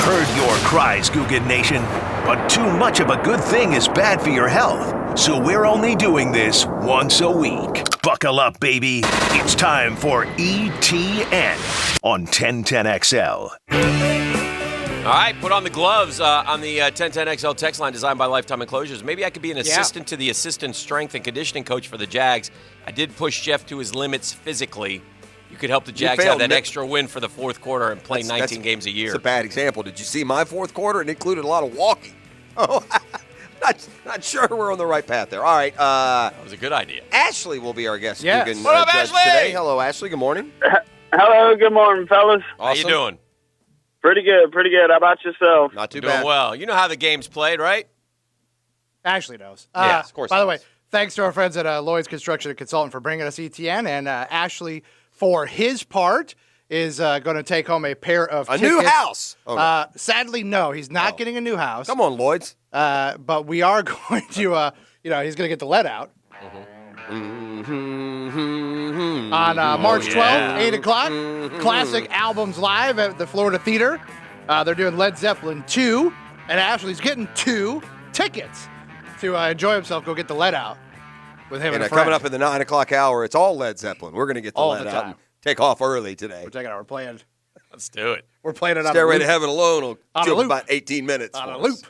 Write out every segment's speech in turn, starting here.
Heard your cries, Guggen Nation, but too much of a good thing is bad for your health, so we're only doing this once a week. Buckle up, baby. It's time for E.T.N. on 1010XL. All right, put on the gloves on the 1010XL text line designed by Lifetime Enclosures. Maybe I could be an assistant to the assistant strength and conditioning coach for the Jags. I did push Jeff to his limits physically. You could help the Jags have that extra win for the fourth quarter and play 19 games a year. That's a bad example. Did you see my fourth quarter? It included a lot of walking. Oh, not sure we're on the right path there. All right. That was a good idea. Ashley will be our guest. Yes. What up, Ashley? Today. Hello, Ashley. Good morning. Hello. Good morning, fellas. Awesome. How you doing? Pretty good. How about yourself? Not too doing bad. well. You know how the game's played, right? Ashley knows. Yes, of course. By the way, thanks to our friends at Lloyd's Construction and Consultant for bringing us ETN. And Ashley, for his part, is going to take home a pair of tickets. New house. Oh, no. Sadly, no. He's not getting a new house. Come on, Lloyd's. But we are going to, he's going to get the let out. On March 12th, 8 o'clock, Classic Albums Live at the Florida Theater. They're doing Led Zeppelin 2, and Ashley's getting 2 tickets to enjoy himself, go get the let out with him and a friend. Coming up in the 9 o'clock hour, it's all Led Zeppelin. We're going to get the all let the out time. and take off early today. We're playing. Let's do it. We're playing it on Stairway a to loop. Heaven alone will On a take loop. about 18 minutes. On a loop.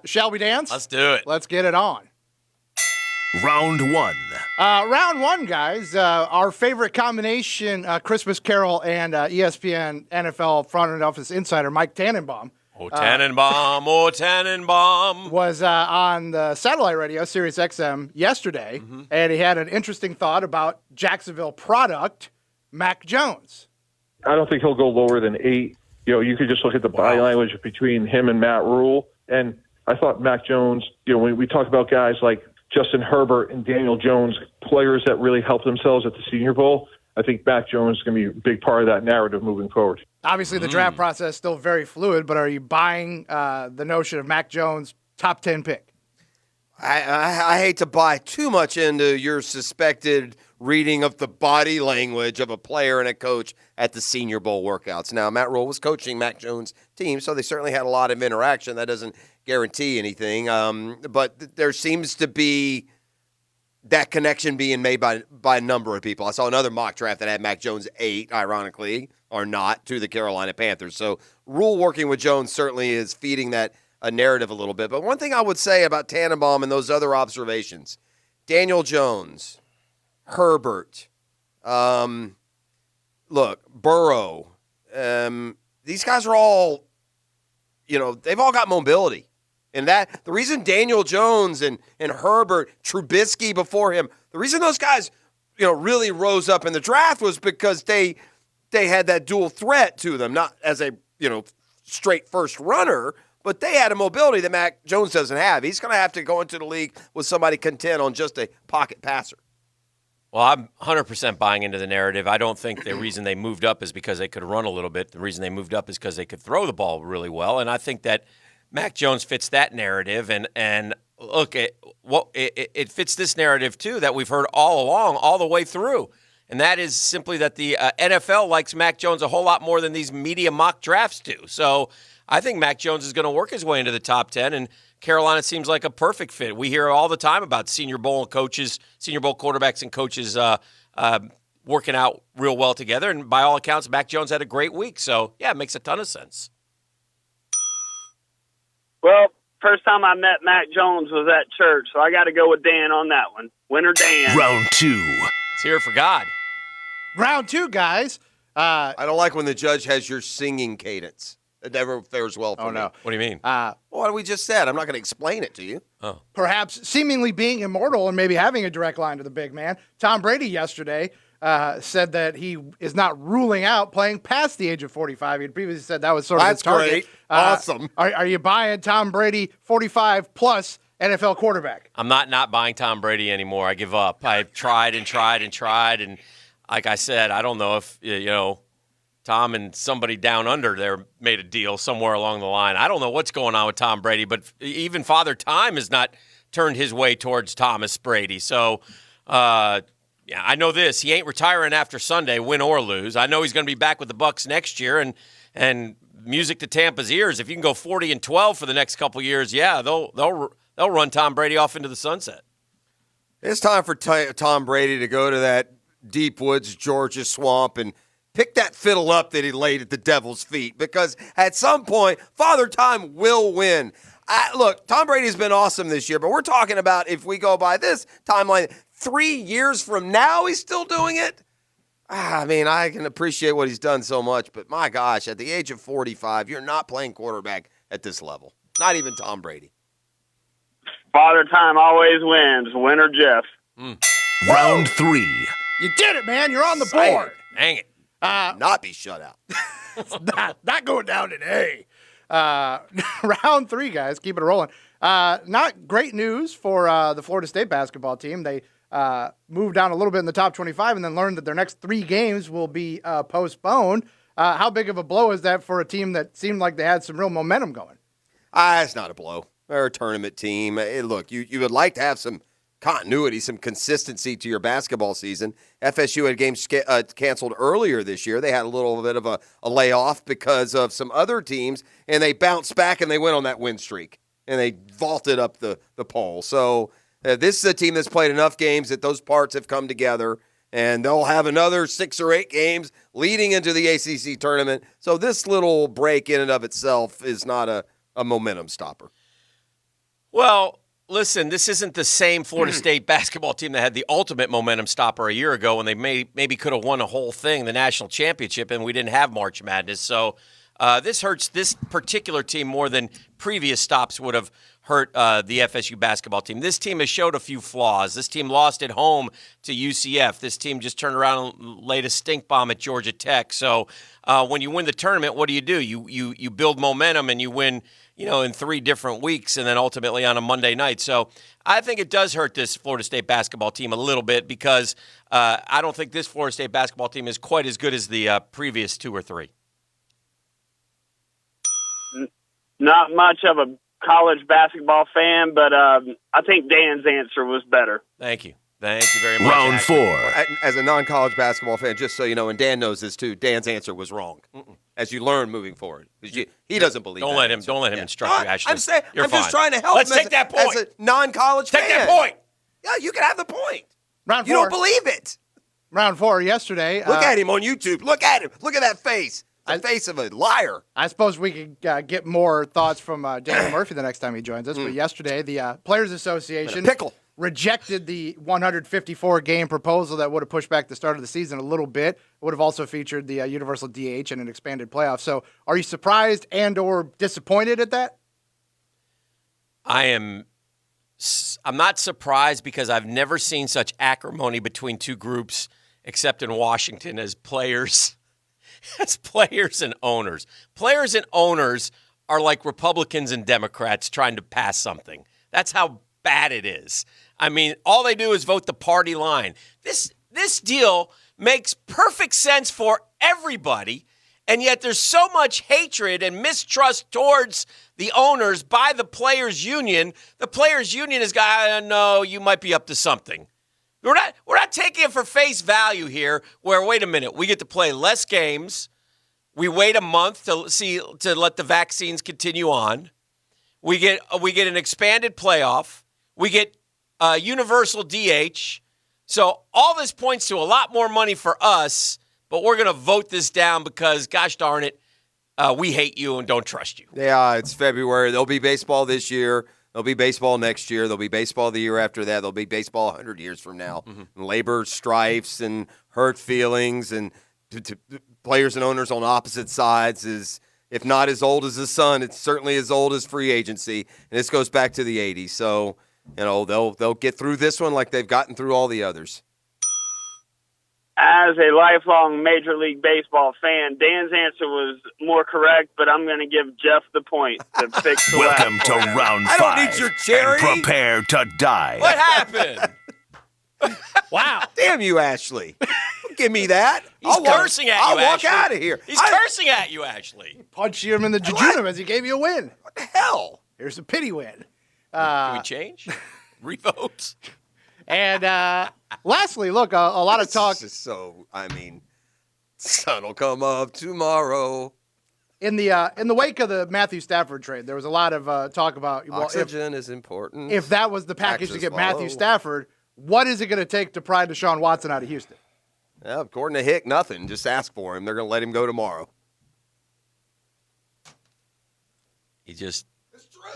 Shall we dance? Let's do it. Let's get it on. Round 1. Round 1, guys. Our favorite combination, Christmas Carol and ESPN NFL front office insider Mike Tannenbaum. Tannenbaum. Was on the satellite radio, Sirius XM, yesterday, and he had an interesting thought about Jacksonville product, Mac Jones. I don't think he'll go lower than 8. You could just look at the body language between him and Matt Rule. And I thought Mac Jones, when we talk about guys like Justin Herbert and Daniel Jones, players that really helped themselves at the Senior Bowl, I think Mac Jones is going to be a big part of that narrative moving forward. Obviously, the draft process is still very fluid, but are you buying the notion of Mac Jones top 10 pick? I hate to buy too much into your suspected reading of the body language of a player and a coach at the Senior Bowl workouts. Now, Matt Rule was coaching Mac Jones' team, so they certainly had a lot of interaction. That doesn't guarantee anything. But there seems to be that connection being made by a number of people. I saw another mock draft that had Mac Jones 8, ironically, or not, to the Carolina Panthers. So Rule working with Jones certainly is feeding that a narrative a little bit. But one thing I would say about Tannenbaum and those other observations, Daniel Jones, Herbert, Burrow, these guys are all, they've all got mobility. And that the reason Daniel Jones and Herbert, Trubisky before him, the reason those guys, really rose up in the draft was because they had that dual threat to them, not as a, straight first runner, but they had a mobility that Mac Jones doesn't have. He's going to have to go into the league with somebody content on just a pocket passer. Well, I'm 100% buying into the narrative. I don't think the reason they moved up is because they could run a little bit. The reason they moved up is because they could throw the ball really well. And I think that Mac Jones fits that narrative. And look, it fits this narrative, too, that we've heard all along, all the way through. And that is simply that the NFL likes Mac Jones a whole lot more than these media mock drafts do. So I think Mac Jones is going to work his way into the top 10, and Carolina seems like a perfect fit. We hear all the time about Senior Bowl coaches, Senior Bowl quarterbacks and coaches working out real well together, and by all accounts, Mac Jones had a great week. So, yeah, it makes a ton of sense. Well, first time I met Mac Jones was at church, so I got to go with Dan on that one. Winner Dan. Round 2. Let's hear it for God. Round 2, guys. I don't like when the judge has your singing cadence. It never fares well for me. No. What do you mean? What we just said. I'm not going to explain it to you. Oh. Perhaps seemingly being immortal and maybe having a direct line to the big man. Tom Brady yesterday said that he is not ruling out playing past the age of 45. He had previously said that was sort of his target. Great. Awesome. Are you buying Tom Brady 45-plus NFL quarterback? I'm not buying Tom Brady anymore. I give up. I've tried and tried and tried, and like I said, I don't know if, Tom and somebody down under there made a deal somewhere along the line. I don't know what's going on with Tom Brady, but even Father Time has not turned his way towards Thomas Brady. So, I know this. He ain't retiring after Sunday, win or lose. I know he's going to be back with the Bucs next year, and music to Tampa's ears. If you can go 40-12 for the next couple years, yeah, they'll run Tom Brady off into the sunset. It's time for Tom Brady to go to that deep woods Georgia swamp and pick that fiddle up that he laid at the devil's feet, because at some point, Father Time will win. Look, Tom Brady's been awesome this year, but we're talking about, if we go by this timeline, 3 years from now he's still doing it? I mean, I can appreciate what he's done so much, but my gosh, at the age of 45, you're not playing quarterback at this level. Not even Tom Brady. Father Time always wins. Winner Jeff. Round 3. You did it, man. You're on the board. Dang it. Not be shut out. Not going down today. Round 3, guys. Keep it rolling. Not great news for the Florida State basketball team. They moved down a little bit in the top 25 and then learned that their next 3 games will be postponed. How big of a blow is that for a team that seemed like they had some real momentum going? It's not a blow. They're a tournament team. Look, you would like to have some continuity, some consistency to your basketball season. FSU had games canceled earlier this year. They had a little bit of a layoff because of some other teams, and they bounced back and they went on that win streak, and they vaulted up the poll. So this is a team that's played enough games that those parts have come together, and they'll have another 6 or 8 games leading into the ACC tournament. So this little break in and of itself is not a momentum stopper. Well, listen, this isn't the same Florida State basketball team that had the ultimate momentum stopper a year ago when they maybe could have won a whole thing, the national championship, and we didn't have March Madness. So this hurts this particular team more than previous stops would have hurt the FSU basketball team. This team has showed a few flaws. This team lost at home to UCF. This team just turned around and laid a stink bomb at Georgia Tech. So when you win the tournament, what do? You build momentum and you win, in 3 different weeks and then ultimately on a Monday night. So I think it does hurt this Florida State basketball team a little bit because I don't think this Florida State basketball team is quite as good as the previous 2 or 3. Not much of a college basketball fan, but I think Dan's answer was better. Thank you. Thank you very much. Round 4. As a non-college basketball fan, just so you know, and Dan knows this too, Dan's answer was wrong. As you learn moving forward, he doesn't believe. Don't let him instruct you, Ashley. I'm saying, You're I'm fine. just trying to help. Let's him take that point. As a non-college fan. Take that point. Yeah, you can have the point. Round 4. You don't believe it. Round 4 yesterday. Look at him on YouTube. Look at him. Look at that face. The face of a liar. I suppose we could get more thoughts from Daniel Murphy the next time he joins us. But yesterday, the Players Association rejected the 154-game proposal that would have pushed back the start of the season a little bit. It would have also featured the universal DH and an expanded playoff. So are you surprised and or disappointed at that? I'm not surprised because I've never seen such acrimony between 2 groups except in Washington as players and owners. Players and owners are like Republicans and Democrats trying to pass something. That's how bad it is. I mean, all they do is vote the party line. This deal makes perfect sense for everybody, and yet there's so much hatred and mistrust towards the owners by the players' union. The players' union has got, no, you might be up to something. We're not taking it for face value here where, wait a minute, we get to play less games. We wait a month to let the vaccines continue on. We get an expanded playoff. We get universal DH. So all this points to a lot more money for us, but we're going to vote this down because, gosh darn it, we hate you and don't trust you. Yeah, it's February. There'll be baseball this year. There'll be baseball next year. There'll be baseball the year after that. There'll be baseball 100 years from now. And labor strifes and hurt feelings and players and owners on opposite sides is, if not as old as the sun, it's certainly as old as free agency. And this goes back to the 80s. So, they'll get through this one like they've gotten through all the others. As a lifelong Major League Baseball fan, Dan's answer was more correct, but I'm going to give Jeff the point to fix the Welcome last to point. round 5. I don't need your charity. And prepare to die. What happened? Wow. Damn you, Ashley. Don't give me that. He's cursing at you, I'll walk Ashley. out of here. He's cursing at you, Ashley. Punch him in the jejunum as he gave you a win. What the hell? Here's a pity win. Can we change? Revote? And lastly, look, a lot of talk. This is sun will come up tomorrow. in the wake of the Matthew Stafford trade, there was a lot of talk about Oxygen is important. If that was the package to get Taxes Matthew follow. Stafford, what is it going to take to pry Deshaun Watson out of Houston? Yeah, according to Hick, nothing. Just ask for him. They're going to let him go tomorrow.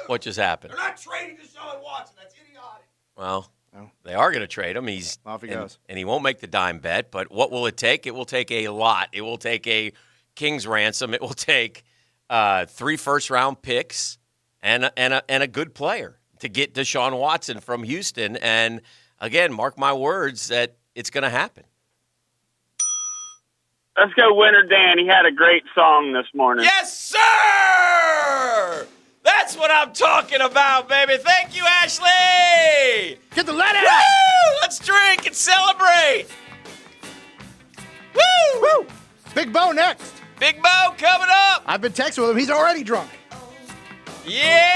What just happened? They're not trading Deshaun Watson. That's idiotic. Well, No. they are going to trade him. Off he goes. And he won't make the dime bet. But what will it take? It will take a lot. It will take a king's ransom. It will take 3 first-round picks and a good player to get Deshaun Watson from Houston. And again, mark my words that it's going to happen. Let's go, Winter Dan. He had a great song this morning. Yes, sir! That's what I'm talking about, baby. Thank you, Ashley! Get the lead out! Woo! Let's drink and celebrate! Woo! Woo! Big Bo next. Big Bo coming up! I've been texting with him. He's already drunk. Yeah!